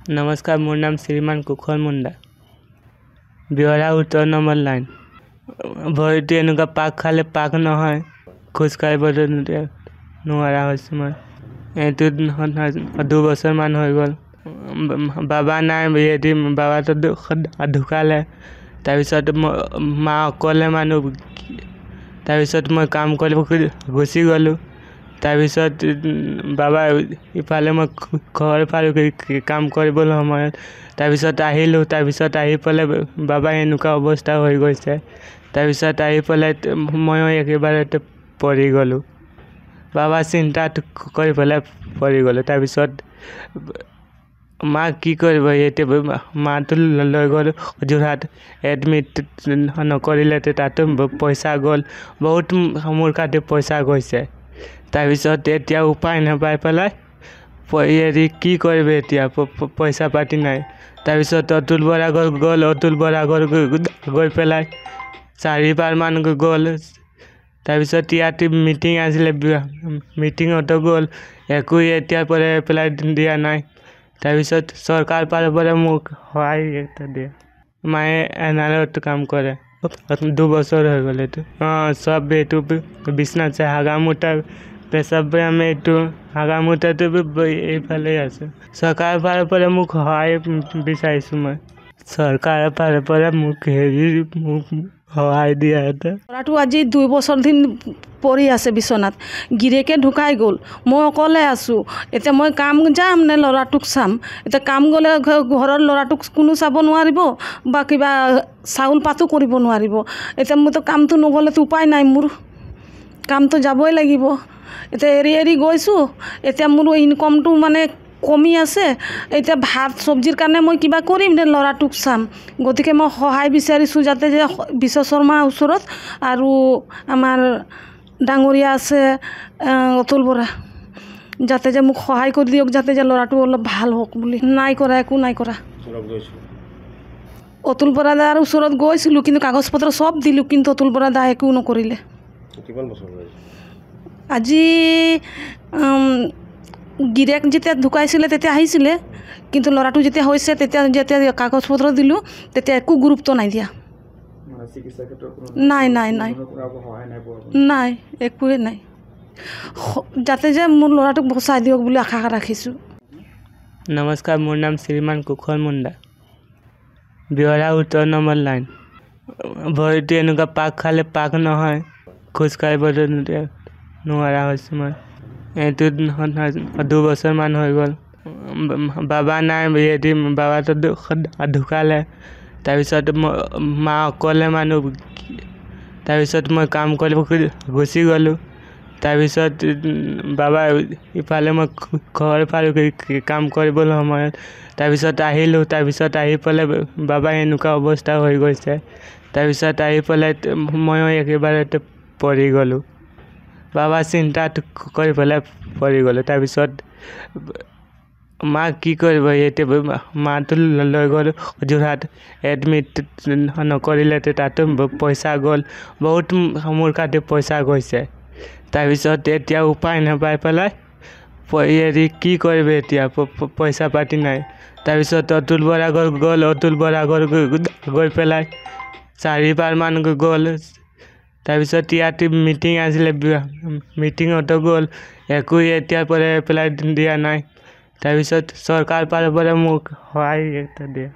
নমস্কাৰ, মোৰ নাম শ্ৰীমান কুশল মুণ্ডা। বিহৰা উত্তৰ নম্বৰ লাইন। ভৰিটো এনেকুৱা পাক খালে পাক নহয়, খোজকাঢ়িব নোৱাৰা হৈছোঁ মই। এইটো 2 বছৰমান হৈ গ'ল। বাবা নাই, বাবাটো ঢুকালে। তাৰপিছত মা অকলে মানুহ। তাৰপিছত মই কাম কৰিব গুচি গ'লোঁ। তাৰপিছত বাবা ইফালে মই ঘৰ পালোঁ কাম কৰিবলৈ সময়ত। তাৰপিছত আহিলোঁ। তাৰপিছত আহি পেলাই বাবা এনেকুৱা অৱস্থা হৈ গৈছে। তাৰপিছত আহি পেলাই ময়ো একেবাৰতে পৰি গ'লোঁ। বাবা চিন্তাত কৰি পেলাই পৰি গ'লোঁ। তাৰপিছত মা কি কৰিব, এতিয়া মাটো লৈ গ'লোঁ যোৰহাট। এডমিট নকৰিলে, তাতো পইচা গ'ল, বহুত মোৰ কাটি পইচা গৈছে। তাৰপিছত এতিয়া উপায় নাপাই পেলাই কি কৰিব, এতিয়া পইচা পাতি নাই। তাৰপিছত অতুল বৰা গ'ল, অতুল বৰা গৈ পেলাই 4বাৰমান গ'ল। তাৰপিছত ইয়াতে মিটিং আছিলে, মিটিঙতো গ'ল, একো এতিয়াৰ পৰা পেলাই দিয়া নাই। তাৰপিছত চৰকাৰ পৰা মোক সহায় এটা দিয়ে। মায়ে এনালত কাম কৰে, 2 বছৰ হৈ গ'ল। এইটো চব এইটো বিচনাত হাগা-মুতা, পেচাব আমি এইটো হাগা-মুতাটো এইফালে আছে। চৰকাৰৰ পৰা মোক সহায় বিচাৰিছোঁ মই। চৰকাৰৰ পৰা মোক সহায় দিয়া এটা। ল'ৰাটো আজি 2 বছৰ দিন পৰি আছে বিচনাত। গিৰিয়েকে ঢুকাই গ'ল, মই অকলে আছোঁ। এতিয়া মই কাম যাম নে ল'ৰাটোক চাম? এতিয়া কাম গ'লে ঘৰৰ ল'ৰাটোক কোনো চাব নোৱাৰিব বা কিবা চাউল পাতো কৰিব নোৱাৰিব। এতিয়া মইতো কামটো নগ'লেতো উপায় নাই, মোৰ কামটো যাবই লাগিব। এতিয়া এৰি গৈছোঁ। এতিয়া মোৰ ইনকমটো মানে কমি আছে। এতিয়া ভাত চব্জিৰ কাৰণে মই কিবা কৰিম নে ল'ৰাটোক চাম? গতিকে মই সহায় বিচাৰিছোঁ, যাতে যে বিশ্ব শৰ্মাৰ ওচৰত আৰু আমাৰ ডাঙৰীয়া আছে অতুল বৰা, যাতে যে মোক সহায় কৰি দিয়ক, যাতে যে ল'ৰাটো অলপ ভাল হওক বুলি। নাই কৰা, একো নাই কৰা। অতুল বৰা দাৰ ওচৰত গৈছিলোঁ, কিন্তু কাগজ পত্ৰ চব দিলোঁ, কিন্তু অতুল বৰা দা একো নকৰিলে। আজি গিৰিয়েক যেতিয়া ঢুকাইছিলে তেতিয়া আহিছিলে, কিন্তু ল'ৰাটো যেতিয়া হৈছে যেতিয়া কাগজ পত্ৰ দিলোঁ তেতিয়া একো গুৰুত্ব নাই দিয়া। নাই নাই নাই নাই, একোৱে নাই। যাতে যে মোৰ ল'ৰাটোক বচাই দিয়ক বুলি আশা ৰাখিছোঁ। নমস্কাৰ, মোৰ নাম শ্ৰীমান কুশল মুণ্ডা। বিহৰা উত্তৰ নম্বৰ লাইন। ভৰিটো এনেকুৱা পাক খালে পাক নহয়, খোজকাঢ়িব নোৱাৰা হৈছোঁ মই। এইটো 2 বছৰমান হৈ গ'ল। বাবা নাই, বাবাটো ঢুকালে। তাৰপিছত মা অকলে মানুহ। তাৰপিছত মই কাম কৰিব গুচি গ'লোঁ। তাৰপিছত বাবা ইফালে মই ঘৰ পালোঁ কাম কৰিবলৈ সময়ত। তাৰপিছত আহিলোঁ। তাৰপিছত আহি পেলাই বাবা এনেকুৱা অৱস্থা হৈ গৈছে। তাৰপিছত আহি পেলাই ময়ো একেবাৰতে পৰি গ'লোঁ। বাবা চিন্তাত কৰি পেলাই পৰি গ'লোঁ। তাৰপিছত মা কি কৰিব, এতিয়া মাটো লৈ গ'লোঁ যোৰহাট। এডমিট নকৰিলে, তাতো পইচা গ'ল, বহুত মোৰ কাটি পইচা গৈছে। তাৰপিছত এতিয়া উপায় নাপাই পেলাই কি কৰিব, এতিয়া পইচা পাতি নাই। তাৰপিছত অতুল বৰা গ'ল, অতুল বৰা গৈ পেলাই 4বাৰমান গ'ল। তাৰপিছত ইয়াতে মিটিং আছিলে, মিটিঙতো গ'ল, একো এতিয়াৰ পৰা পেলাই দিয়া নাই। তাৰপিছত চৰকাৰ পৰা মোক সহায় এটা দিয়ে।